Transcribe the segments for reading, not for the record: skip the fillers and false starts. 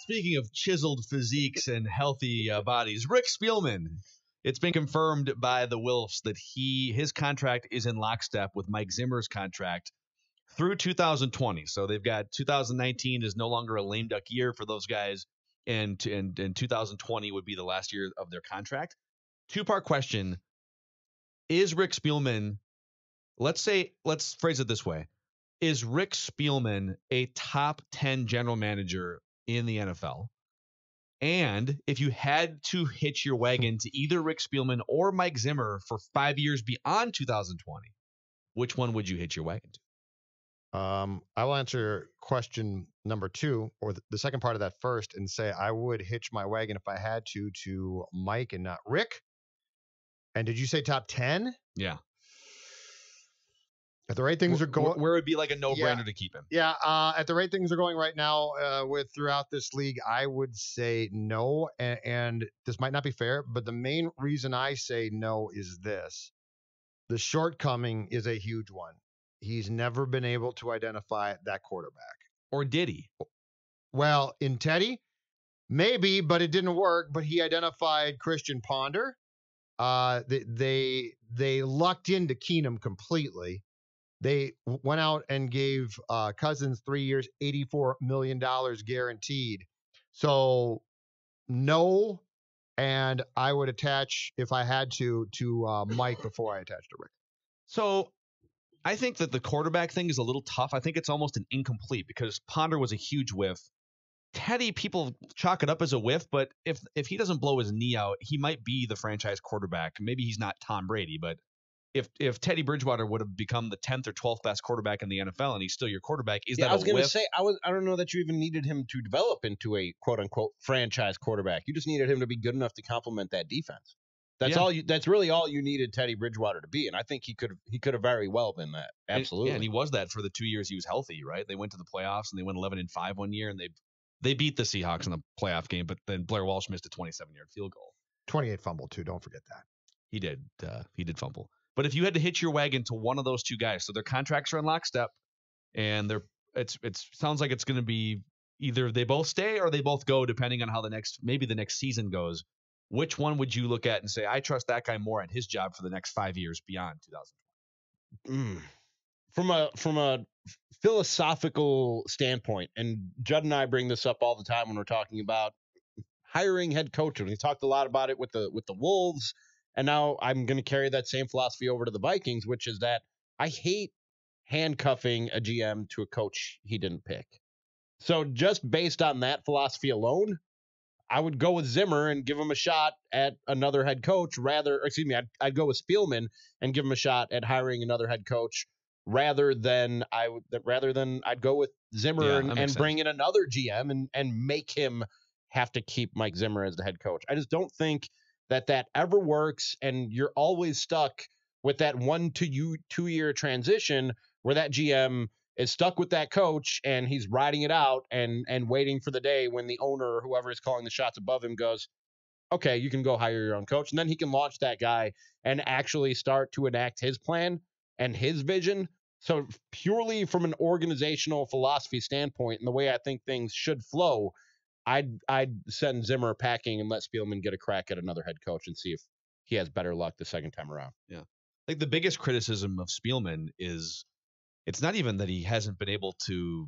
Speaking of chiseled physiques and healthy bodies, Rick Spielman. It's been confirmed by the Wilfs that his contract is in lockstep with Mike Zimmer's contract through 2020. So they've got 2019 is no longer a lame duck year for those guys, and 2020 would be the last year of their contract. Two-part question: is Rick Spielman? Let's phrase it this way: is Rick Spielman a top 10 general manager in the NFL? And if you had to hitch your wagon to either Rick Spielman or Mike Zimmer for 5 years beyond 2020, which one would you hitch your wagon to? I will answer question number 2, or the second part of that first, and say I would hitch my wagon if I had to Mike and not Rick. And did you say top 10? Yeah. At the rate things are going, where it would be like a no-brainer to keep him. Yeah, at the rate things are going right now, with throughout this league, I would say no. And this might not be fair, but the main reason I say no is this: the shortcoming is a huge one. He's never been able to identify that quarterback. Or did he? Well, in Teddy, maybe, but it didn't work. But he identified Christian Ponder. They lucked into Keenum completely. They went out and gave Cousins 3 years, $84 million guaranteed. So no, and I would attach, if I had to Mike before I attach to Rick. So I think that the quarterback thing is a little tough. I think it's almost an incomplete because Ponder was a huge whiff. Teddy, people chalk it up as a whiff, but if he doesn't blow his knee out, he might be the franchise quarterback. Maybe he's not Tom Brady, but if Teddy Bridgewater would have become the 10th or 12th best quarterback in the NFL and he's still your quarterback, is that a whiff? I was going to say, I don't know that you even needed him to develop into a quote-unquote franchise quarterback. You just needed him to be good enough to complement that defense. That's really all you needed Teddy Bridgewater to be, and I think he could have very well been that. Absolutely. And he was that for the 2 years he was healthy, right? They went to the playoffs and they went 11-5 one year, and they beat the Seahawks in the playoff game, but then Blair Walsh missed a 27-yard field goal. 28 fumble too, don't forget that. He did fumble. But if you had to hitch your wagon to one of those two guys, so their contracts are in lockstep, and it sounds like it's going to be either they both stay or they both go, depending on how the next season goes. Which one would you look at and say, I trust that guy more at his job for the next 5 years beyond 2020? From a philosophical standpoint, and Judd and I bring this up all the time when we're talking about hiring head coaches. We talked a lot about it with the Wolves. And now I'm going to carry that same philosophy over to the Vikings, which is that I hate handcuffing a GM to a coach he didn't pick. So just based on that philosophy alone, I would go with Zimmer and give him a shot at another head coach I'd go with Spielman and give him a shot at hiring another head coach rather than I'd go with Zimmer and bring in another GM and make him have to keep Mike Zimmer as the head coach. I just don't think that ever works, and you're always stuck with that 1 to 2 year transition where that GM is stuck with that coach and he's riding it out and waiting for the day when the owner or whoever is calling the shots above him goes, okay, you can go hire your own coach. And then he can launch that guy and actually start to enact his plan and his vision. So purely from an organizational philosophy standpoint and the way I think things should flow, I'd send Zimmer packing and let Spielman get a crack at another head coach and see if he has better luck the second time around. Yeah. Like the biggest criticism of Spielman is it's not even that he hasn't been able to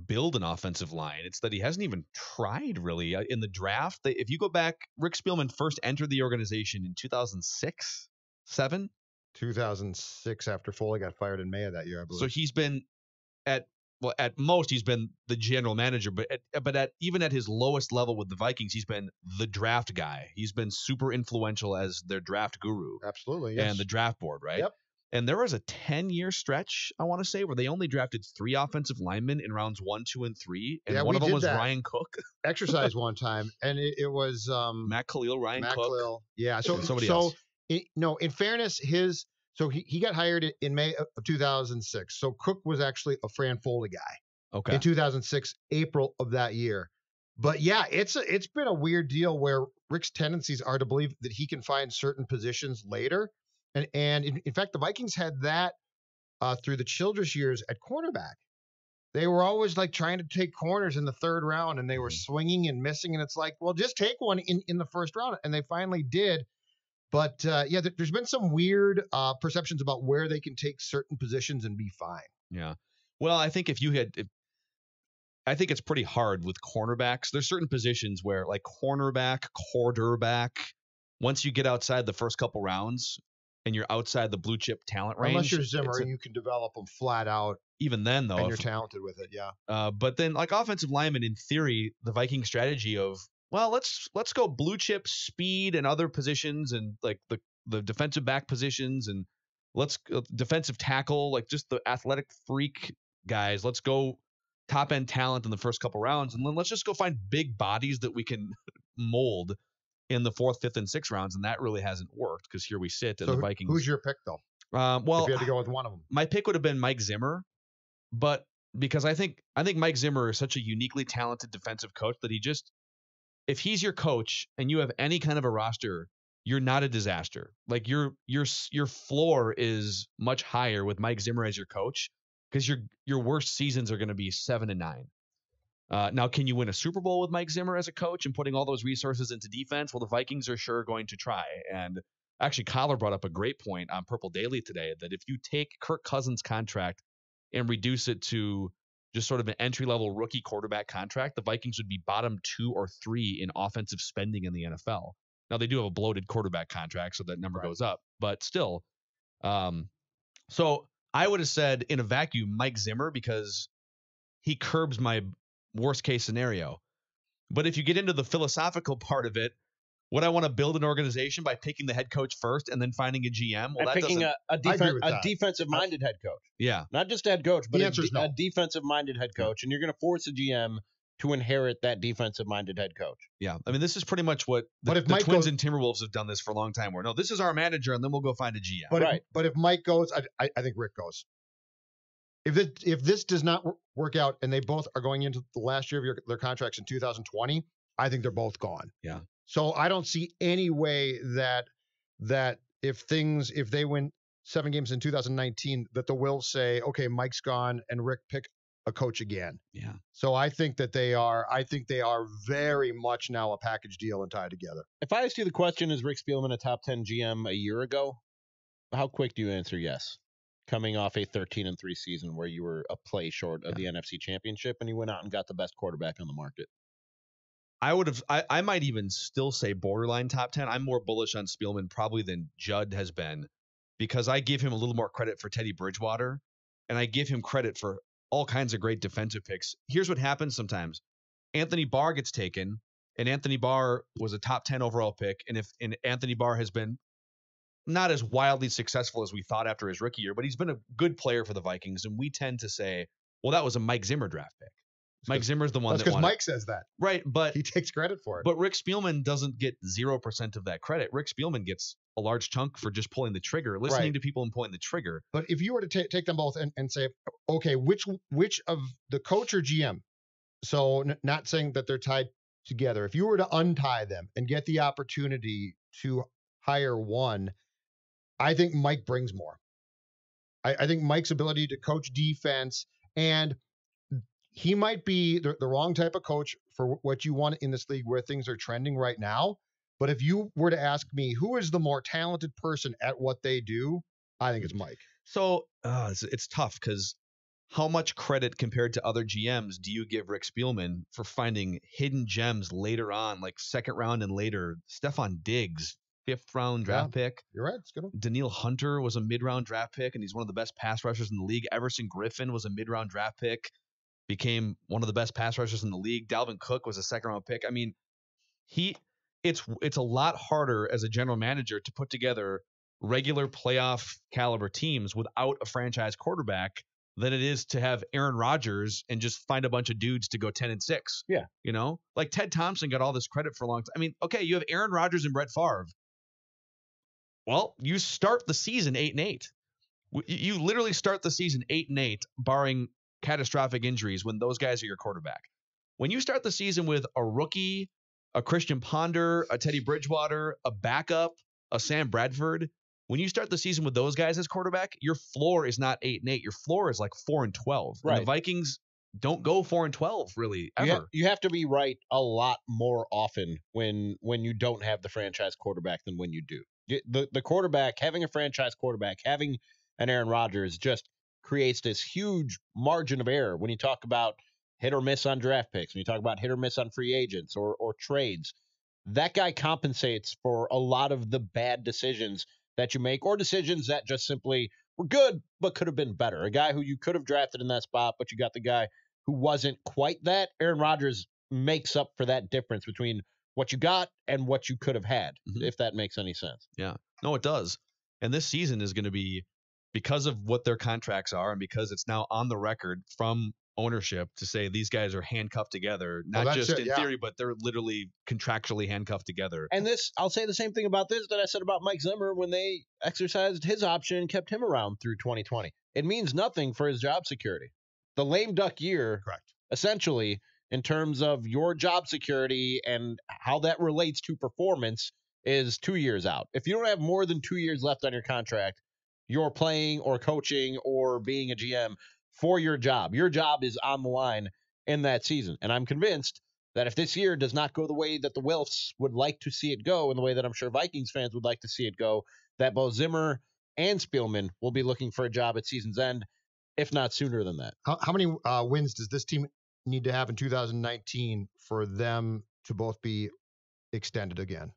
build an offensive line. It's that he hasn't even tried really in the draft. If you go back, Rick Spielman first entered the organization in 2006, 7? 2006 after Foley got fired in May of that year, I believe. So he's been at most he's been the general manager, but even at his lowest level with the Vikings, he's been the draft guy. He's been super influential as their draft guru. Absolutely, yes. And the draft board, right? Yep. And there was a 10-year stretch, I want to say, where they only drafted 3 offensive linemen in rounds 1, 2, and 3, and one of them was Ryan Cook. Exercise one time, and it was Matt Khalil, Ryan Cook. Khalil. Yeah. So somebody else. In fairness, he got hired in May of 2006. So Cook was actually a Fran Foley guy. Okay. In 2006, April of that year. But yeah, it's been a weird deal where Rick's tendencies are to believe that he can find certain positions later. And in fact, the Vikings had that through the Childress years at cornerback. they were always like trying to take corners in the third round, and they were swinging and missing. And it's like, well, just take one in the first round. And they finally did. But yeah, there's been some weird perceptions about where they can take certain positions and be fine. Yeah. Well, I think I think it's pretty hard with cornerbacks. There's certain positions where, like cornerback, quarterback, once you get outside the first couple rounds and you're outside the blue chip talent range. Unless you're Zimmer, you can develop them flat out. Even then, though, and you're talented with it, yeah. But then, like offensive linemen, in theory, the Viking strategy of, well, let's go blue chip speed and other positions, and like the defensive back positions, and let's defensive tackle, like just the athletic freak guys. Let's go top end talent in the first couple rounds, and then let's just go find big bodies that we can mold in the 4th, 5th, and 6th rounds. And that really hasn't worked, because here we sit, and the Vikings. Who's your pick, though? Well, if you had to go with one of them, my pick would have been Mike Zimmer, but because I think Mike Zimmer is such a uniquely talented defensive coach that if he's your coach and you have any kind of a roster, you're not a disaster. Like your floor is much higher with Mike Zimmer as your coach, because your worst seasons are going to be 7 and 9. Now, can you win a Super Bowl with Mike Zimmer as a coach and putting all those resources into defense? Well, the Vikings are sure going to try. And actually, Collar brought up a great point on Purple Daily today, that if you take Kirk Cousins' contract and reduce it to just sort of an entry-level rookie quarterback contract, the Vikings would be bottom 2 or 3 in offensive spending in the NFL. Now, they do have a bloated quarterback contract, so that number goes up. But still, so I would have said in a vacuum Mike Zimmer, because he curbs my worst-case scenario. But if you get into the philosophical part of it, would I want to build an organization by picking the head coach first and then finding a GM? Well, and picking a defensive-minded head coach. Yeah. Not just a head coach, but a no. defensive-minded head coach. And you're going to force a GM to inherit that defensive-minded head coach. Yeah. I mean, this is pretty much what the Twins and Timberwolves have done this for a long time, where, no, this is our manager, and then we'll go find a GM. But if Mike goes, I think Rick goes. If this does not work out, and they both are going into the last year of their contracts in 2020, I think they're both gone. Yeah. So I don't see any way that if they win 7 games in 2019, that the Wolves say, okay, Mike's gone, and Rick pick a coach again. Yeah. So I think they are very much now a package deal and tied together. If I asked you the question, is Rick Spielman a top 10 GM a year ago? How quick do you answer yes? Coming off a 13-3 season where you were a play short of the NFC Championship, and you went out and got the best quarterback on the market. I might even still say borderline top 10. I'm more bullish on Spielman probably than Judd has been, because I give him a little more credit for Teddy Bridgewater, and I give him credit for all kinds of great defensive picks. Here's what happens sometimes. Anthony Barr gets taken, and Anthony Barr was a top 10 overall pick, and Anthony Barr has been not as wildly successful as we thought after his rookie year, but he's been a good player for the Vikings, and we tend to say, well, that was a Mike Zimmer draft pick. Mike Zimmer's the one that's that won. Because Mike says that. Right, but he takes credit for it. But Rick Spielman doesn't get 0% of that credit. Rick Spielman gets a large chunk for just pulling the trigger, listening to people and pulling the trigger. But if you were to take them both and say, okay, which of the coach or GM, so not saying that they're tied together, if you were to untie them and get the opportunity to hire one, I think Mike brings more. I think Mike's ability to coach defense, and he might be the wrong type of coach for what you want in this league where things are trending right now. But if you were to ask me who is the more talented person at what they do, I think it's Mike. So it's tough, because how much credit compared to other GMs do you give Rick Spielman for finding hidden gems later on, like 2nd round and later? Stephon Diggs, 5th round draft pick. You're right. It's good. Daniil Hunter was a mid-round draft pick, and he's one of the best pass rushers in the league. Everson Griffin was a mid-round draft pick, became one of the best pass rushers in the league. Dalvin Cook was a 2nd-round pick. I mean, it's a lot harder as a general manager to put together regular playoff caliber teams without a franchise quarterback than it is to have Aaron Rodgers and just find a bunch of dudes to go 10-6. Yeah. You know, like Ted Thompson got all this credit for a long time. I mean, okay, you have Aaron Rodgers and Brett Favre. Well, you start the season 8-8. You literally start the season 8-8, barring catastrophic injuries, when those guys are your quarterback. When you start the season with a rookie, a Christian Ponder, a Teddy Bridgewater, a backup, a Sam Bradford, when you start the season with those guys as quarterback, your floor is not 8-8. Your floor is like 4-12. Right. And the Vikings don't go 4-12 really ever. You have to be right a lot more often when you don't have the franchise quarterback than when you do. The quarterback, having a franchise quarterback, having an Aaron Rodgers just creates this huge margin of error when you talk about hit or miss on draft picks, when you talk about hit or miss on free agents or trades. That guy compensates for a lot of the bad decisions that you make, or decisions that just simply were good but could have been better. A guy who you could have drafted in that spot, but you got the guy who wasn't quite that. Aaron Rodgers makes up for that difference between what you got and what you could have had, if that makes any sense. Yeah. No, it does. And this season is going to be, because of what their contracts are and because it's now on the record from ownership to say these guys are handcuffed together, not just in theory, but they're literally contractually handcuffed together. And this, I'll say the same thing about this that I said about Mike Zimmer when they exercised his option and kept him around through 2020. It means nothing for his job security. The lame duck year, Correct. Essentially, in terms of your job security and how that relates to performance, is 2 years out. If you don't have more than 2 years left on your contract, you're playing or coaching or being a GM for your job. Your job is on the line in that season. And I'm convinced that if this year does not go the way that the Wilfs would like to see it go, and the way that I'm sure Vikings fans would like to see it go, that both Zimmer and Spielman will be looking for a job at season's end, if not sooner than that. How many wins does this team need to have in 2019 for them to both be extended again?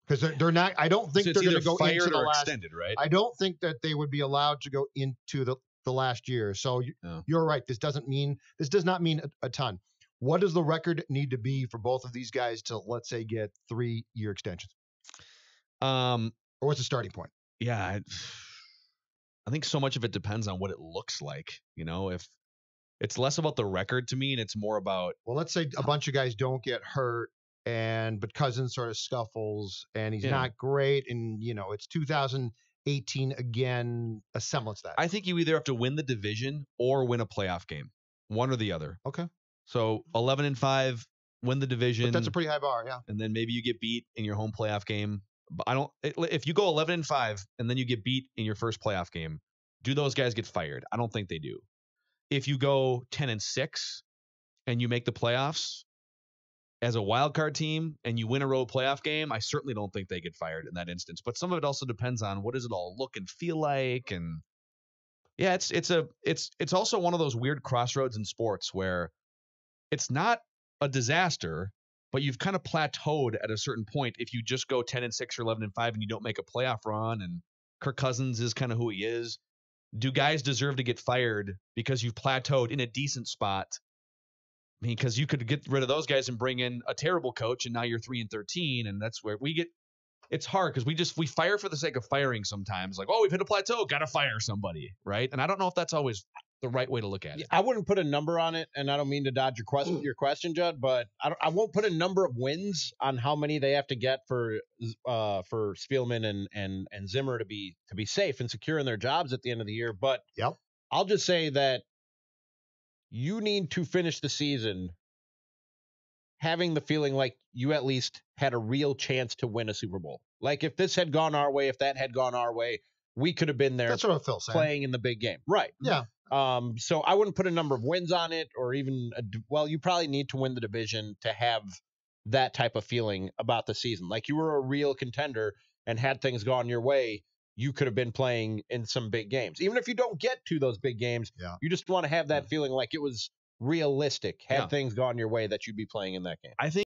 Because they're not. I don't think So they're it's going to either go fired into the or last. extended, right? I don't think that they would be allowed to go into the last year. So you're right. This does not mean a ton. What does the record need to be for both of these guys to, let's say, get 3-year extensions? Or what's the starting point? Yeah, I think so much of it depends on what it looks like. You know, if it's less about the record to me and it's more about, well, let's say a bunch of guys don't get hurt, but Cousins sort of scuffles and he's not great, and it's 2018 again, a semblance of that. I think you either have to win the division or win a playoff game, one or the other. Okay. So 11-5, win the division. But that's a pretty high bar, yeah. And then maybe you get beat in your home playoff game. But if you go 11-5 and then you get beat in your first playoff game, do those guys get fired? I don't think they do. If you go 10-6 and you make the playoffs as a wild card team and you win a road playoff game, I certainly don't think they get fired in that instance. But some of it also depends on what does it all look and feel like. And yeah, it's also one of those weird crossroads in sports where it's not a disaster, but you've kind of plateaued at a certain point if you just go 10-6 or 11-5 and you don't make a playoff run. And Kirk Cousins is kind of who he is. Do guys deserve to get fired because you've plateaued in a decent spot? I mean, because you could get rid of those guys and bring in a terrible coach, and now you're 3-13, and that's where we get. It's hard because we fire for the sake of firing sometimes. Like, oh, we've hit a plateau, gotta fire somebody, right? And I don't know if that's always the right way to look at it. I wouldn't put a number on it, and I don't mean to dodge your question, Judd, but I won't put a number of wins on how many they have to get for Spielman and Zimmer to be safe and secure in their jobs at the end of the year. But I'll just say that you need to finish the season having the feeling like you at least had a real chance to win a Super Bowl. Like if this had gone our way, if that had gone our way, we could have been there. That's what I feel saying. Playing in the big game. Right. Yeah. So I wouldn't put a number of wins on it, or even you probably need to win the division to have that type of feeling about the season. Like you were a real contender, and had things gone your way, you could have been playing in some big games. Even if you don't get to those big games, you just want to have that feeling like it was realistic. Had things gone your way, that you'd be playing in that game. I think